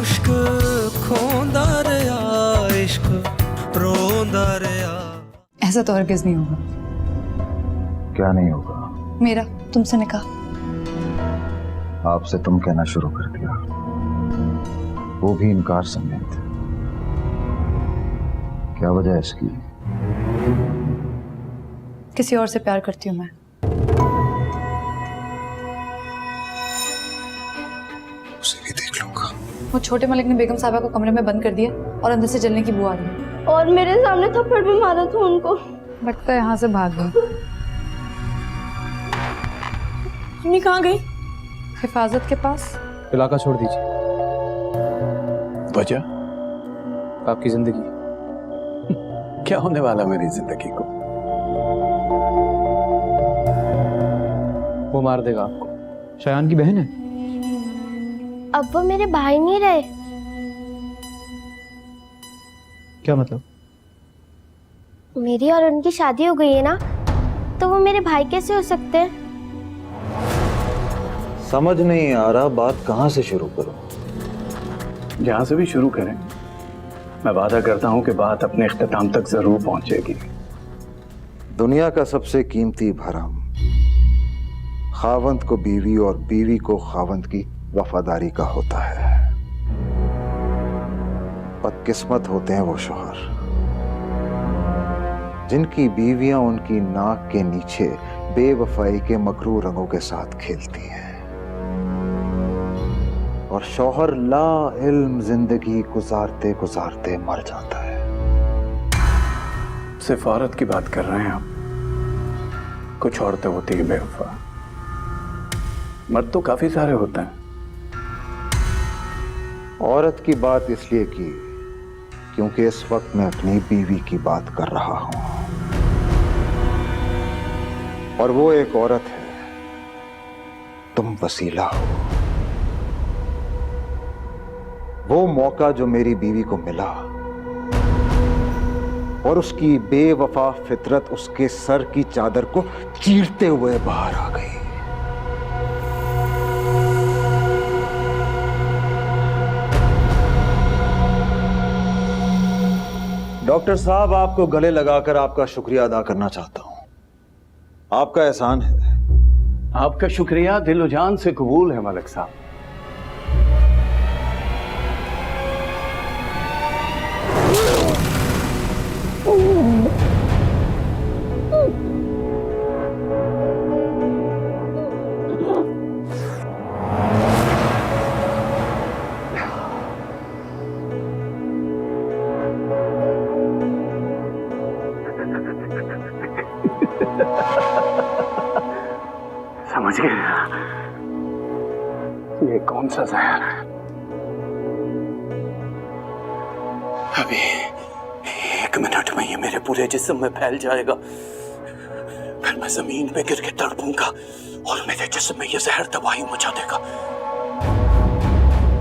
मुश्क खोंदा रहा इश्क रोंदा रहा। ऐसा तो हरगिज नहीं होगा। क्या नहीं होगा? मेरा तुमसे निकाह। आपसे तुम कहना शुरू कर दिया, वो भी इनकार समेत। क्या वजह है इसकी? किसी और से प्यार करती हूँ मैं। उसे भी देख लूंगा। वो छोटे मलिक ने बेगम साहबा को कमरे में बंद कर दिया और अंदर से जलने की बू आ रही है। और मेरे सामने थप्पड़ भी मारा था उनको। लगता है यहाँ से भाग गई। मम्मी कहाँ गई? हिफाजत के पास। इलाका छोड़ दीजिए। वजह? आपकी जिंदगी। क्या होने वाला मेरी जिंदगी को? वो मार देगा आपको। शयान की बहन है। अब वो मेरे भाई नहीं रहे। क्या मतलब? मेरी और उनकी शादी हो गई है ना, तो वो मेरे भाई कैसे हो सकते हैं? समझ नहीं आ रहा बात कहां से शुरू करूं। जहां से भी शुरू करें, मैं वादा करता हूं कि बात अपने इख्तिताम तक जरूर पहुंचेगी। दुनिया का सबसे कीमती भरम खावंद को बीवी और बीवी को खावंद की वफादारी का होता है। बदकिस्मत होते हैं वो शौहर जिनकी बीवियां उनकी नाक के नीचे बेवफाई के मकरू रंगों के साथ खेलती हैं, और शौहर ला इल्म जिंदगी गुजारते गुजारते मर जाता है। सिर्फ औरत की बात कर रहे हैं आप? कुछ औरतें होती हैं बेवफा, मर्द तो काफी सारे होते हैं। औरत की बात इसलिए की क्योंकि इस वक्त मैं अपनी बीवी की बात कर रहा हूं, और वो एक औरत है। तुम वसीला हो। वो मौका जो मेरी बीवी को मिला और उसकी बेवफा फितरत उसके सर की चादर को चीरते हुए बाहर आ गई। डॉक्टर साहब, आपको गले लगाकर आपका शुक्रिया अदा करना चाहता हूं। आपका एहसान है। आपका शुक्रिया दिलो जान से कबूल है मलिक साहब। समझ गए? ये कौन सा जहर है? अभी 1 मिनट में ये मेरे पूरे जिस्म में फैल जाएगा, फिर मैं जमीन पे गिर के तड़पूंगा और मेरे जिस्म में ये जहर तबाही मचा देगा।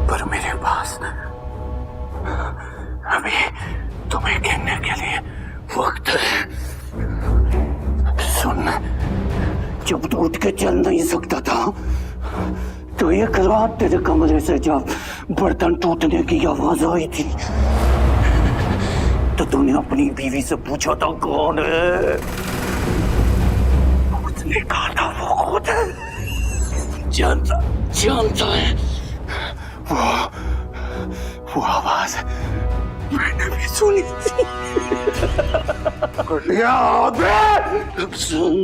पर मेरे पास अभी तुम्हें गिनने के लिए वक्त है। सुन, जब तो उठ के चल नहीं सकता था तो एक रात तेरे कमरे से जब बर्तन टूटने की आवाज आई थी तो तूने अपनी बीवी से पूछा था कौन है? उसने कहा था वो खुद है। जानता है वो आवाज मैंने भी सुनी थी। सुन,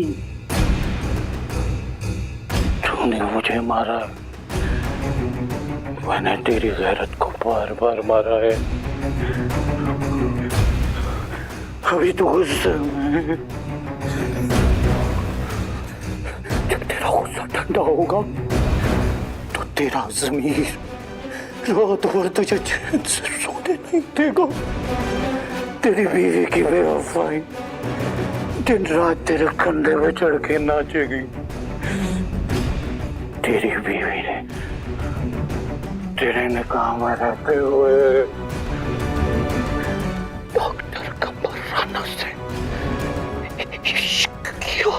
तूने मुझे मारा, मैंने तेरी गैरत को बार बार मारा है। अभी तो गुस्से में, जब तेरा गुस्सा ठंडा होगा तो तेरा ज़मीर रात भर तुझे चैन से सोने नहीं देगा। तेरी बीवी की बेवफाई दिन रात तेरे कंधे पे चढ़ के नाचेगी। तेरी बीवी ने तेरे निकाह में रहते हुए डॉक्टर कमराना से इश्क किया।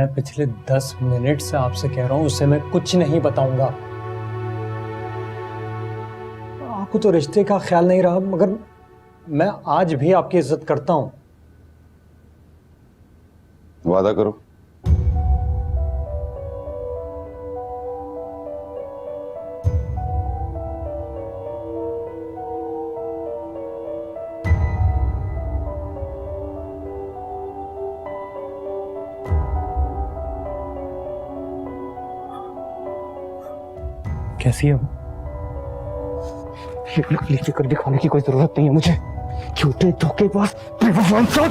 मैं पिछले 10 मिनट से आपसे कह रहा हूं, उससे मैं कुछ नहीं बताऊंगा। आपको तो रिश्ते का ख्याल नहीं रहा, मगर मैं आज भी आपकी इज्जत करता हूं। वादा करो। कैसी है वो? ये नकली फिक्र दिखाने की कोई जरूरत नहीं है मुझे। झूठे धोखेबाज बेवफा इंसान।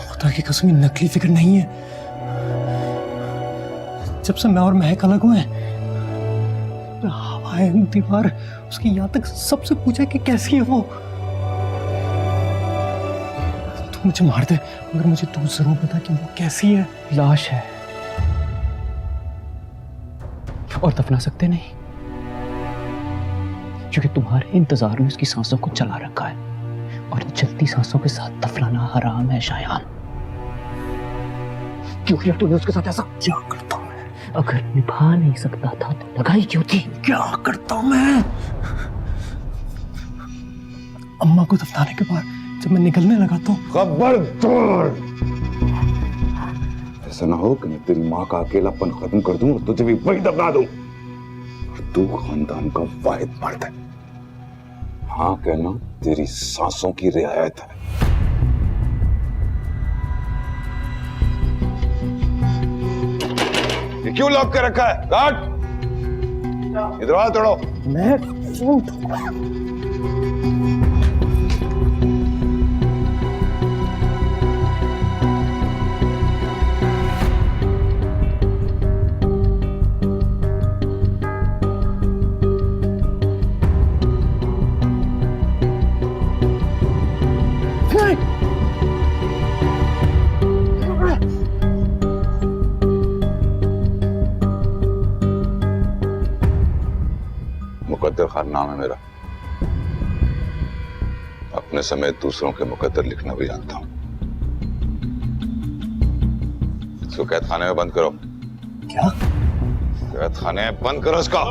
खुदा की कसम, ये नकली फिक्र नहीं है। जब से मैं और महक अलग हुए हैं, हवाएं, दीवार, उसकी यहाँ तक सबसे पूछा कि कैसी है वो। तू मुझे मार दे, मगर मुझे तू जरूर बता कि वो कैसी है। लाश है और दफना सकते नहीं, क्योंकि तुम्हारे इंतजार में उसकी सांसों को चला रखा है और चलती सांसों के साथ दफनाना हराम है शायान। क्यों किया तूने उसके साथ ऐसा? क्या करता मैं? अगर निभा नहीं सकता था तो लगाई क्यों थी? क्या करता मैं? अम्मा को दफनाने के बाद जब मैं निकलने लगा तो खबरदार! ऐसा ना हो कि मैं तेरी माँ का अकेलापन खत्म कर दूं और तुझे भी वही दबा दूं। और तू खानदान का वाहिद मर्द है। हाँ कहना तेरी सांसों की रियायत है। ये क्यों लॉक कर रखा है? काट! इधर आ, तोड़ो। मैं मुकद्दर खान नाम है मेरा। अपने समेत दूसरों के मुकद्दर लिखना भी जानता हूं। इसको कैद खाने में बंद करो। क्या? कैद खाने में बंद करो इसको।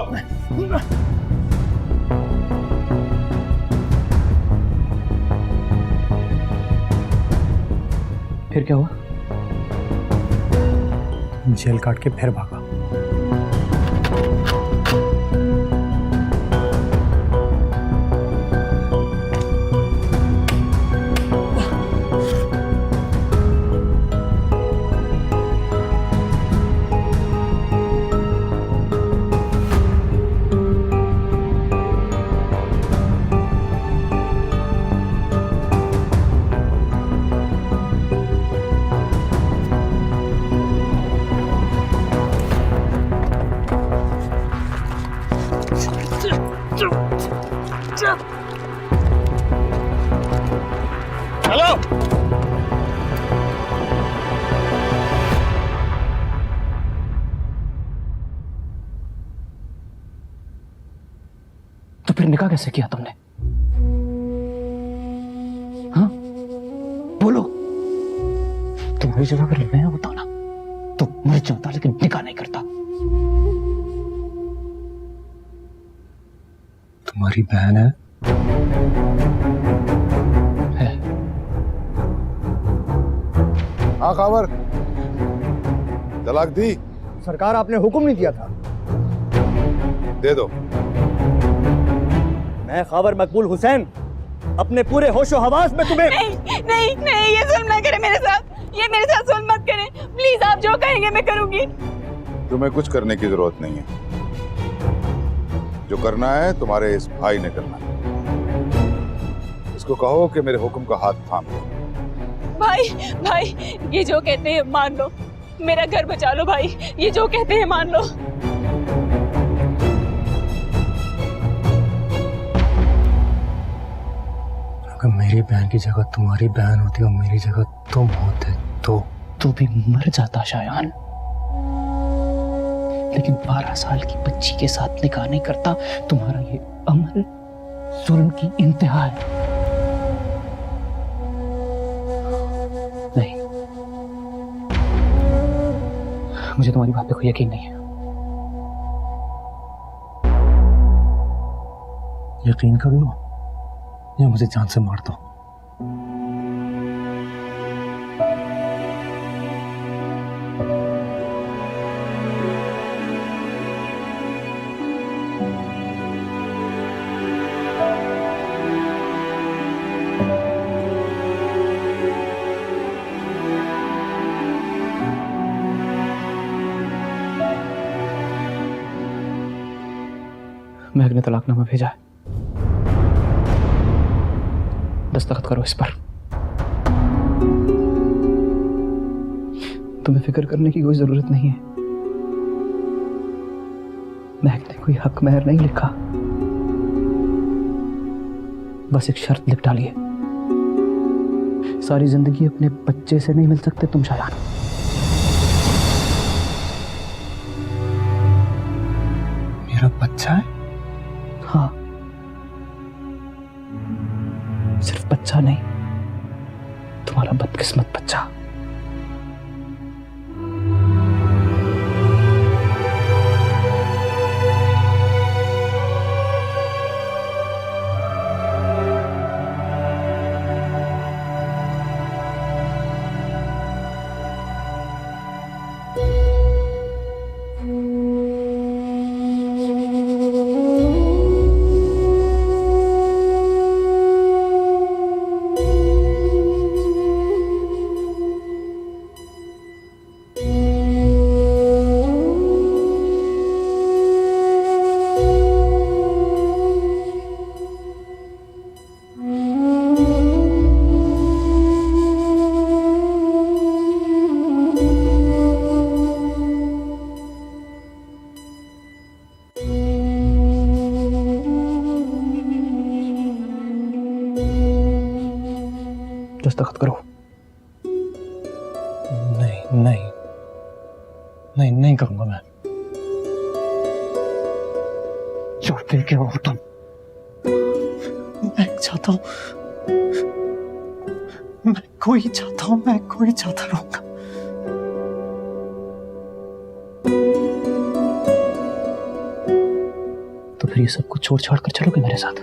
फिर क्या हुआ? जेल काट के फिर भागा। तो फिर निकाह कैसे किया तुमने? हाँ बोलो। तुम्हारी जगह अगर मैं होता ना तो मर जाता, लेकिन निकाह नहीं करता। तुम्हारी बहन है? हाँ खबर, तलाक दी? सरकार, आपने हुक्म नहीं दिया था। दे दो। मैं खबर मकबूल हुसैन अपने पूरे होशो हवास में तुम्हें नहीं, ये जुल्म ना करें मेरे साथ। ये मेरे साथ जुल्म मत करें प्लीज। आप जो कहेंगे मैं करूंगी। तुम्हें कुछ करने की जरूरत नहीं है। जो करना है तुम्हारे इस भाई ने करना है। इसको कहो कि मेरे हुक्म का हाथ थाम लो। भाई ये जो कहते हैं मान लो। मेरा घर बचा लो भाई। ये जो कहते हैं मान लो। अगर मेरी बहन की जगह तुम्हारी बहन होती और मेरी जगह तुम होते तो तू भी मर जाता शायान, लेकिन 12 साल की बच्ची के साथ निकाह नहीं करता। तुम्हारा ये अमल जुल्म की इंतहा है। नहीं, मुझे तुम्हारी बात पे कोई यकीन नहीं है। यकीन कर लो या मुझे जान से मार दो। महक ने तलाकनामा भेजा है, दस्तखत करो इस पर। तुम्हें फिक्र करने की कोई जरूरत नहीं है। महक ने कोई हक महर नहीं लिखा, बस एक शर्त लिख डाली है। सारी जिंदगी अपने बच्चे से नहीं मिल सकते तुम शायान। मेरा बच्चा है? हाँ, सिर्फ बच्चा नहीं, तुम्हारा बदकिस्मत बच्चा। दस्तखत करो। नहीं नहीं नहीं नहीं करूंगा मैं। छोड़ते क्या हो तुम? मैं चाहता हूं, मैं कोई चाहता रहूंगा। तो फिर ये सब कुछ छोड़ छाड़ कर चलोगे मेरे साथ?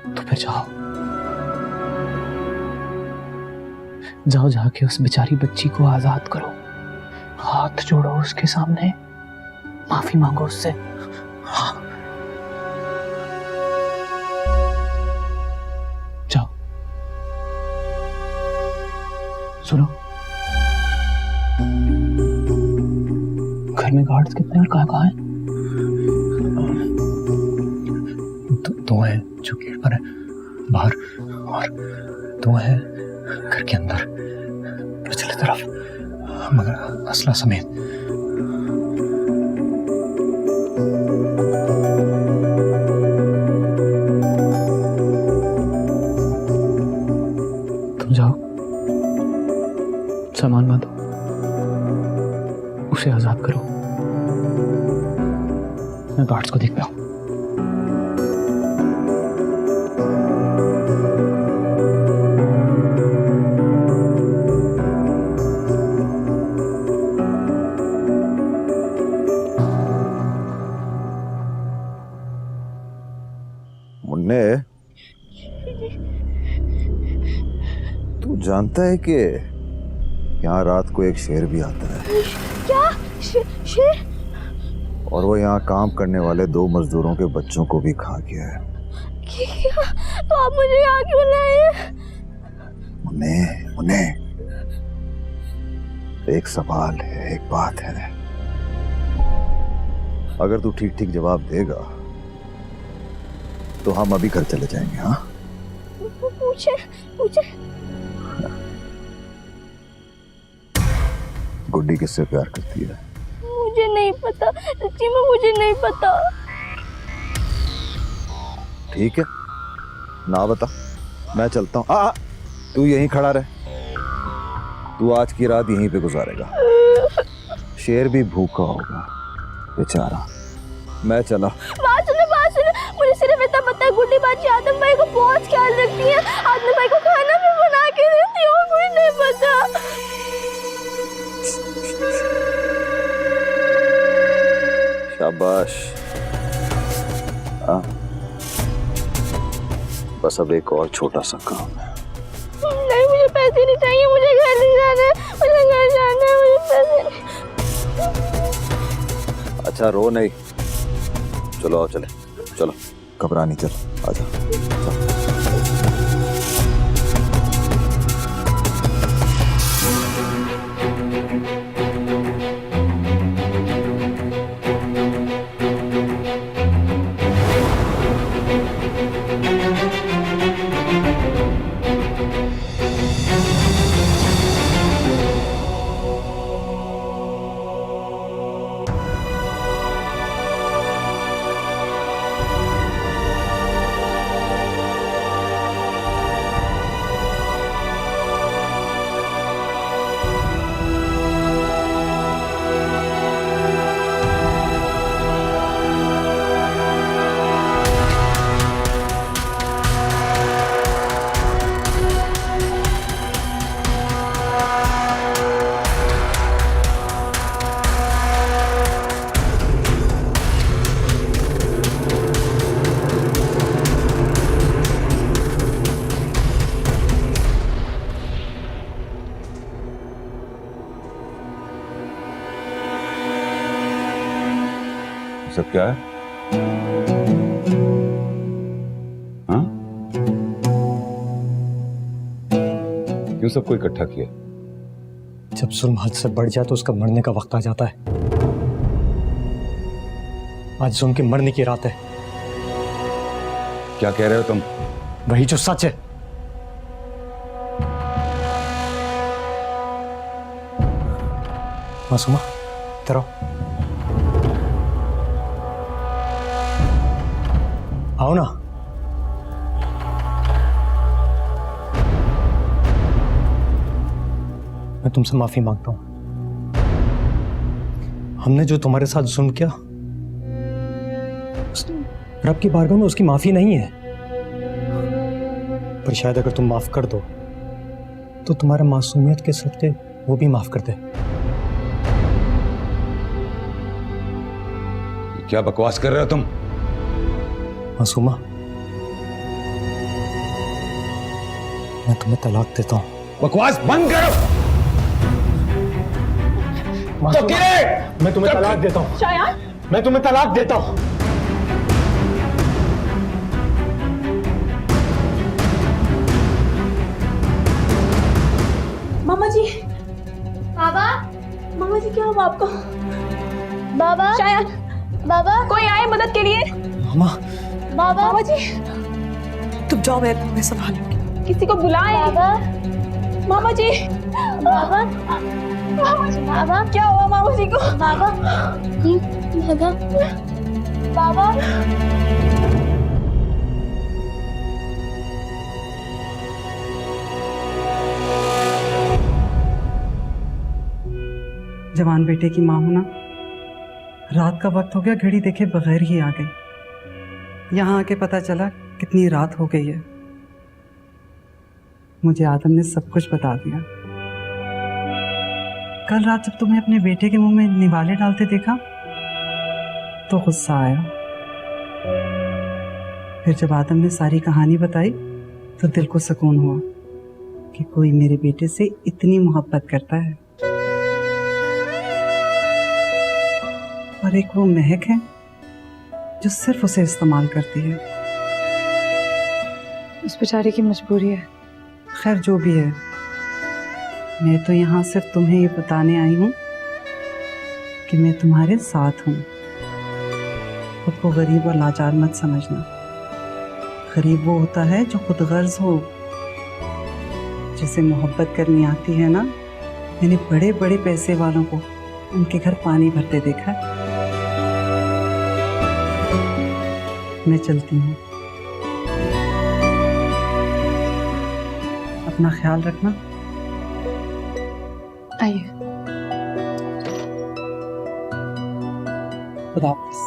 तो फिर जाओ, जाओ जाके उस बेचारी बच्ची को आजाद करो, हाथ जोड़ो उसके सामने, माफी मांगो उससे। जाओ। सुनो, घर में गार्ड्स कितने और कहाँ हैं? दो हैं जो गेट पर है बाहर, और दो हैं घर के अंदर पिछली तरफ, मगर असला समेत। तुम जाओ, सामान बांधो, उसे आजाद करो, मैं गार्ड्स को देखता हूं। मुन्ने, तू जानता है कि यहाँ रात को एक शेर भी आता है? क्या? शेर? और वो यहाँ काम करने वाले 2 मजदूरों के बच्चों को भी खा गया है। क्या? तो आप मुझे यहाँ क्यों लाए? मुन्ने, मुन्ने, एक सवाल है, एक बात है, अगर तू ठीक ठीक जवाब देगा तो हम अभी घर चले जाएंगे। हाँ, पूछे पूछे। गुड्डी किससे प्यार करती है? मुझे नहीं पता, सच्ची में मुझे नहीं पता। ठीक है, ना बता, मैं चलता हूँ। तू यहीं खड़ा रह, तू आज की रात यहीं पे गुजारेगा। शेर भी भूखा होगा बेचारा। मैं चला। बात सुनो, मुझे सिर्फ इतना पता है गुड्डी बाजी आदम भाई को बहुत ख्याल रखती है, आदम भाई को खाना भी बना के देती है और मुझे नहीं पता। शाबाश। हाँ, बस अब एक और छोटा सा काम है। नहीं, मुझे पैसे नहीं चाहिए, मुझे घर नहीं जाना है, मुझे घर जाना है, मुझे पैसे नहीं। अच्छा रो नहीं, चलो आओ चले, चलो घबरा नहीं, चल आजा। सब क्या है? हाँ? क्यों सबको इकट्ठा किया? जब जुल्म हद से बढ़ जाए तो उसका मरने का वक्त आ जाता है। आज जुल्म के मरने की रात है। क्या कह रहे हो तुम? वही जो सच है। मासूमा, इधर आओ। आओ ना। मैं तुमसे माफी मांगता हूं। हमने जो तुम्हारे साथ जुल्म किया, रब की बारगाह में उसकी माफी नहीं है। पर शायद अगर तुम माफ कर दो तो तुम्हारे मासूमियत के सदके वो भी माफ कर दे। क्या बकवास कर रहे हो तुम? मासूमा, मैं तुम्हें तलाक देता हूं। बकवास बंद करो। मासूमा, मैं तुम्हें तलाक देता हूं। शायान, मैं तुम्हें तलाक देता हूं। मामा जी, बाबा, मामा जी क्या हुआ आपको? बाबा, शायान, बाबा, कोई आए मदद के लिए? मामा, बाबा, मामा जी, तुम जाओ, मैं संभालूंगी। किसी को बुलाएं। बाबा, मामा जी, बाबा, मामा जी, बाबा, क्या हुआ मामा जी को? बाबा, बाबा, बाबा। जवान बेटे की माँ होना, रात का वक्त हो गया, घड़ी देखे बगैर ही आ गई। यहाँ आके पता चला कितनी रात हो गई है। मुझे आदम ने सब कुछ बता दिया। कल रात जब तुम्हें अपने बेटे के मुंह में निवाले डालते देखा तो गुस्सा आया। फिर जब आदम ने सारी कहानी बताई तो दिल को सुकून हुआ कि कोई मेरे बेटे से इतनी मोहब्बत करता है। और एक वो महक है जो सिर्फ उसे इस्तेमाल करती है। उस बेचारे की मजबूरी है। खैर जो भी है, मैं तो यहाँ सिर्फ तुम्हें ये बताने आई हूँ कि मैं तुम्हारे साथ हूँ। खुद को गरीब और लाचार मत समझना। गरीब वो होता है जो खुदगर्ज हो, जिसे मोहब्बत करनी आती है ना। मैंने बड़े बड़े पैसे वालों को उनके घर पानी भरते देखा है। मैं चलती हूँ, अपना ख्याल रखना। आइए। खुदा हाफिज़।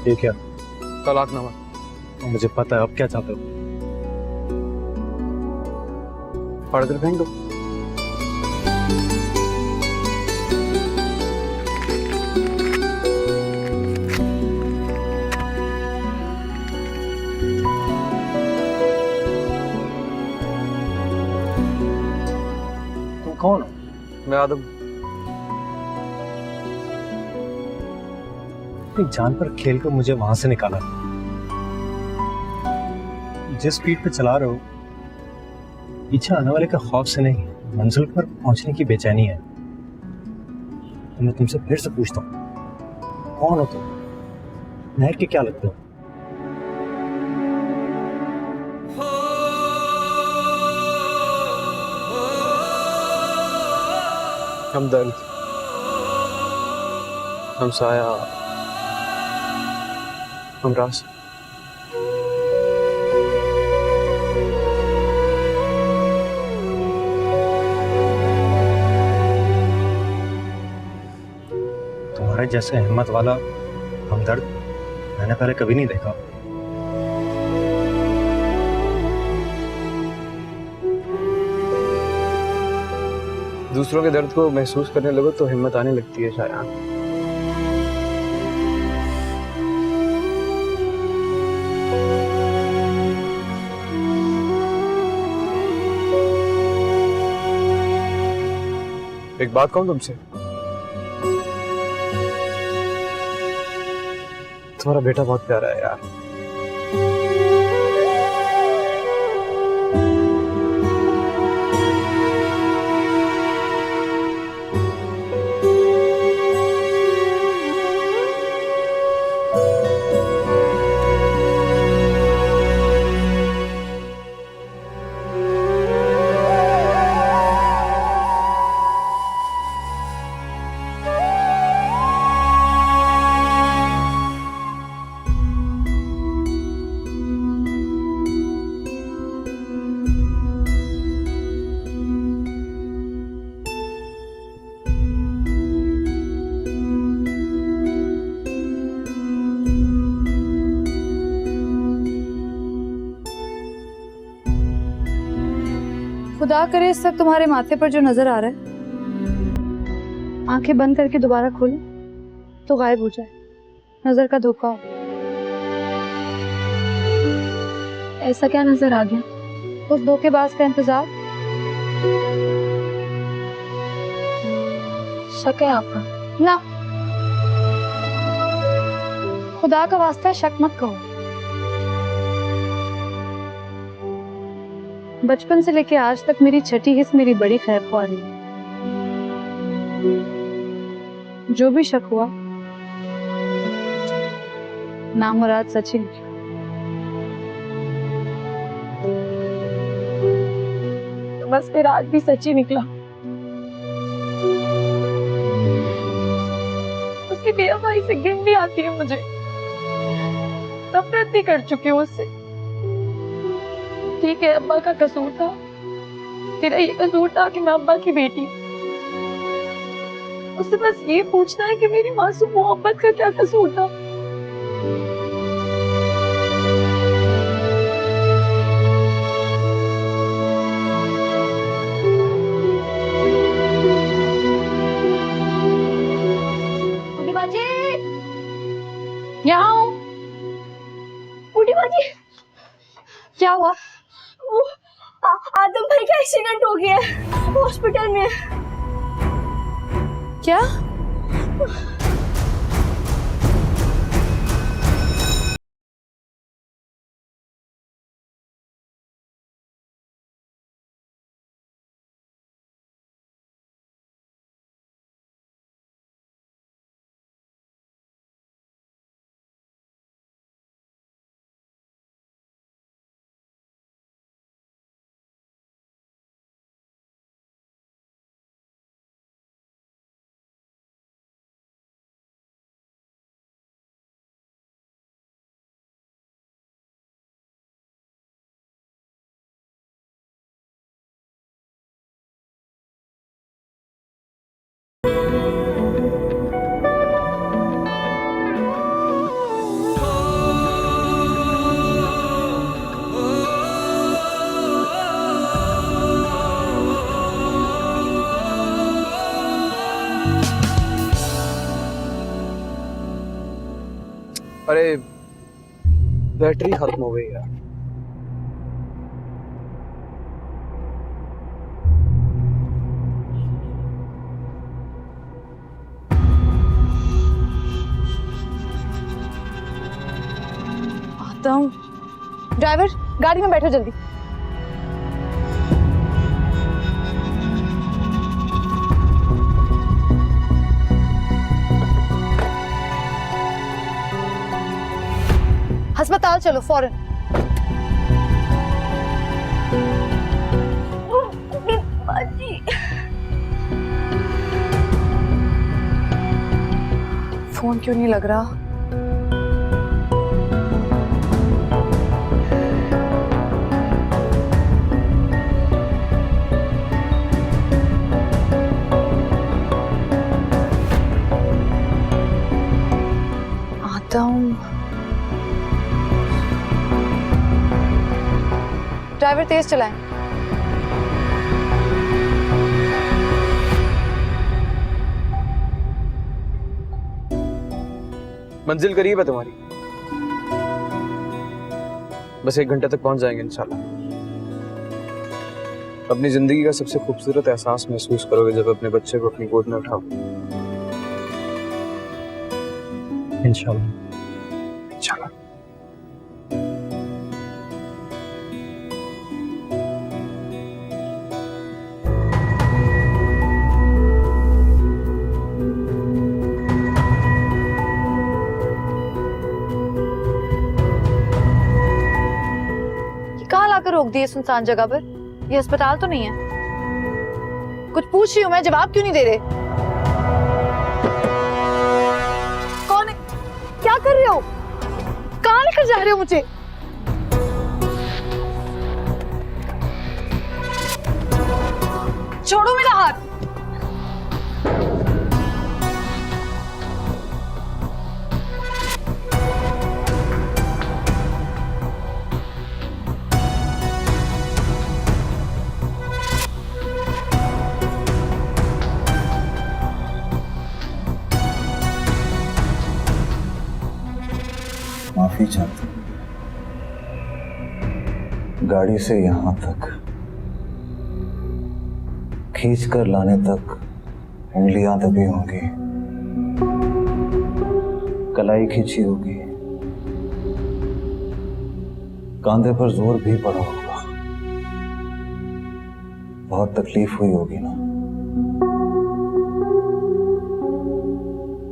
ये क्या? तलाकनामा। मुझे पता है, अब क्या चाहते हो? पढ़कर फेंक दो। तुम कौन हो? मैं आदम। अपनी जान पर खेल कर मुझे वहां से निकाला। जिस स्पीड पे चला रहे हो, पीछे आने वाले के खौफ से नहीं, मंजिल पर पहुंचने की बेचैनी है। तो मैं तुमसे फिर से पूछता हूँ, कौन हो तुम? नहर के क्या लगते हो? हम दर्द, हम साया, हम रास। तुम्हारे जैसे हिम्मत वाला हमदर्द मैंने पहले कभी नहीं देखा। दूसरों के दर्द को महसूस करने लगो तो हिम्मत आने लगती है शायद। एक बात कहूं तुमसे, तुम्हारा बेटा बहुत प्यारा है यार। खुदा करे इस वक्त तुम्हारे माथे पर जो नजर आ रहा है, आंखें बंद करके दोबारा खोलो तो गायब हो जाए, नजर का धोखा हो। ऐसा क्या नजर आ गया? उस धोखेबाज का इंतजार? शक है आपका? ना, खुदा का वास्ता शक मत कहो। बचपन से लेके आज तक मेरी छठी हिस्स मेरी बड़ी खैरख्वाह रही। जो भी शक हुआ, नामुराद सच ही निकला। तो बस फिर आज भी सच ही निकला। उसकी बेवफाई से घिन भी आती है मुझे। नफरत भी कर चुकी हूँ उससे। ठीक है, अब्बा का कसूर था, तेरा ये कसूर था कि मैं अब्बा की बेटी हूँ। उससे बस ये पूछना है कि मेरी मासूम मोहब्बत का क्या कसूर था। बूढ़ी बाजी, यहाँ हूँ। बूढ़ी बाजी, क्या हुआ? वो आदम भाई का एक्सीडेंट हो गया है, हॉस्पिटल में। क्या? अरे बैटरी खत्म हो गई यार। आता हूँ। ड्राइवर गाड़ी में बैठो जल्दी। अस्पताल चलो फौरन। फोन क्यों नहीं लग रहा? आता हूँ। ड्राइवर तेज चलाएं। मंजिल करीब है तुम्हारी, बस 1 घंटे तक पहुंच जाएंगे इंशाल्लाह। अपनी जिंदगी का सबसे खूबसूरत एहसास महसूस करोगे जब अपने बच्चे को अपनी गोद में उठाओगे। इंशाल्लाह। इंशाल्लाह। कहाँ लाकर रोक दिए सुनसान जगह पर? ये अस्पताल तो नहीं है। कुछ पूछ रही हूँ मैं, जवाब क्यों नहीं दे रहे? कौन है? क्या कर रहे हो? कहाँ लेकर जा रहे हो मुझे? छोड़ो मेरा हाथ। माफी चाहता हूं। गाड़ी से यहां तक खींच कर लाने तक उंगलियां दबी होंगी, कलाई खींची होगी, कांधे पर जोर भी पड़ा होगा, बहुत तकलीफ हुई होगी ना।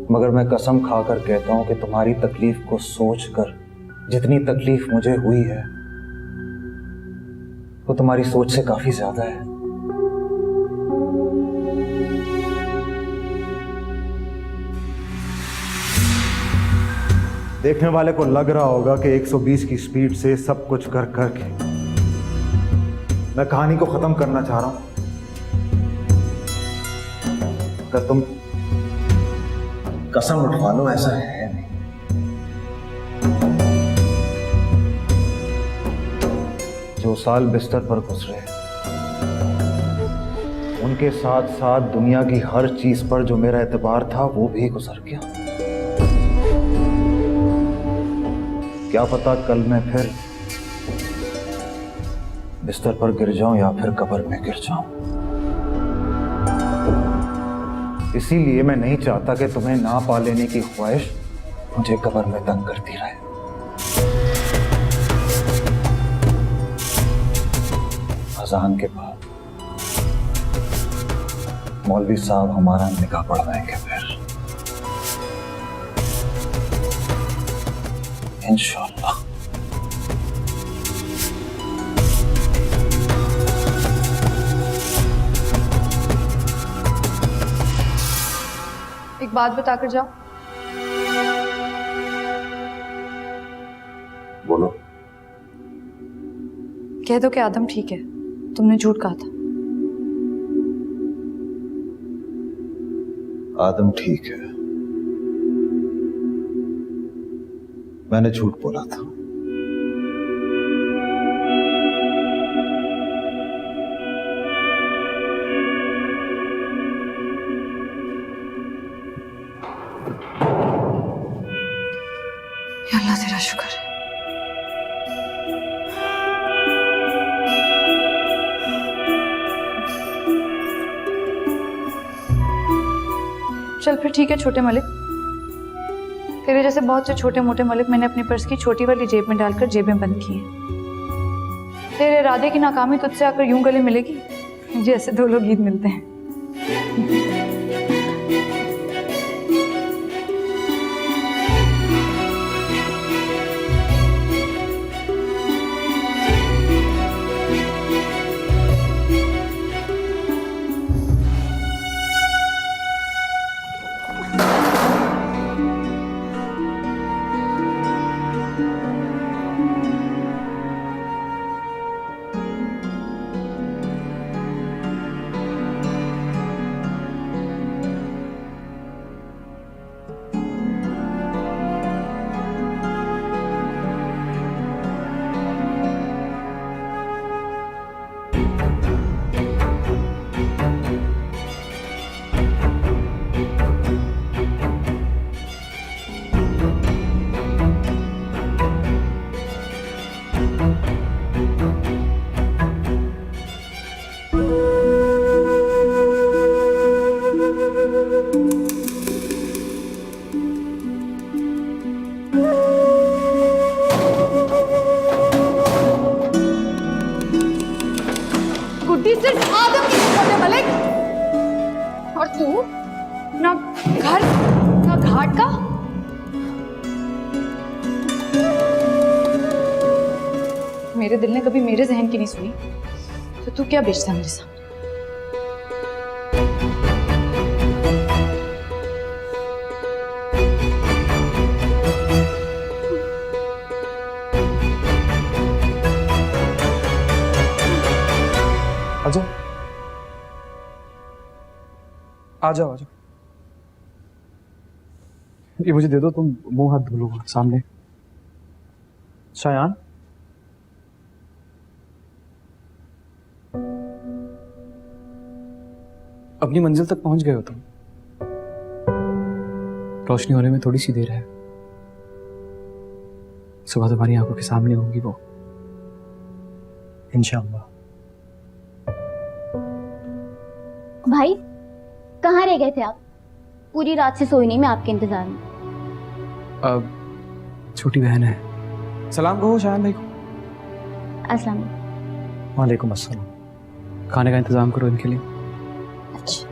मगर मैं कसम खाकर कहता हूं कि तुम्हारी तकलीफ को सोचकर जितनी तकलीफ मुझे हुई है वो तुम्हारी सोच से काफी ज्यादा है। देखने वाले को लग रहा होगा कि 120 की स्पीड से सब कुछ कर करके मैं कहानी को खत्म करना चाह रहा हूं। अगर तुम कसम उठवा लो, ऐसा है नहीं। जो साल बिस्तर पर गुजरे उनके साथ साथ दुनिया की हर चीज पर जो मेरा एतबार था वो भी गुजर गया। क्या पता कल मैं फिर बिस्तर पर गिर जाऊं या फिर कब्र में गिर जाऊं। इसीलिए मैं नहीं चाहता कि तुम्हें ना पा लेने की ख्वाहिश मुझे कब्र में तंग करती रहे। अजान के बाद मौलवी साहब हमारा निकाह पढ़वाएंगे, फिर इंशाअल्लाह। एक बात बताकर जाओ। बोलो। कह दो कि आदम ठीक है, तुमने झूठ कहा था। आदम ठीक है, मैंने झूठ बोला था। अल्लाह तेरा शुक्र है। चल फिर ठीक है छोटे मलिक, तेरे जैसे बहुत से छोटे मोटे मलिक मैंने अपने पर्स की छोटी वाली जेब में डालकर जेबें बंद की हैं। तेरे इरादे की नाकामी तुझसे आकर यूं गले मिलेगी जैसे दो लोग ईद मिलते हैं। गुड्डी सिर्फ आदम की छोटे मलिक, और तू ना घर ना घाट का। मेरे दिल ने कभी मेरे जहन की नहीं सुनी, तो तू क्या बेचता है मेरे सामने? आ जाओ आ जाओ, ये मुझे दे दो, तुम मुंह हाथ धो लो सामने। शायान, अपनी मंजिल तक पहुंच गए हो तुम। रोशनी होने में थोड़ी सी देर है, सुबह तुम्हारी आंखों के सामने होगी वो, इंशाअल्लाह। भाई कहाँ रह गए थे आप? पूरी रात से सोई नहीं मैं आपके इंतजार में। अब छोटी बहन है, सलाम कहो शायान भाई को। अस्सलाम वालेकुम। वालेकुम अस्सलाम। खाने का इंतजाम करो इनके लिए। अच्छा।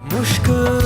मुश्किल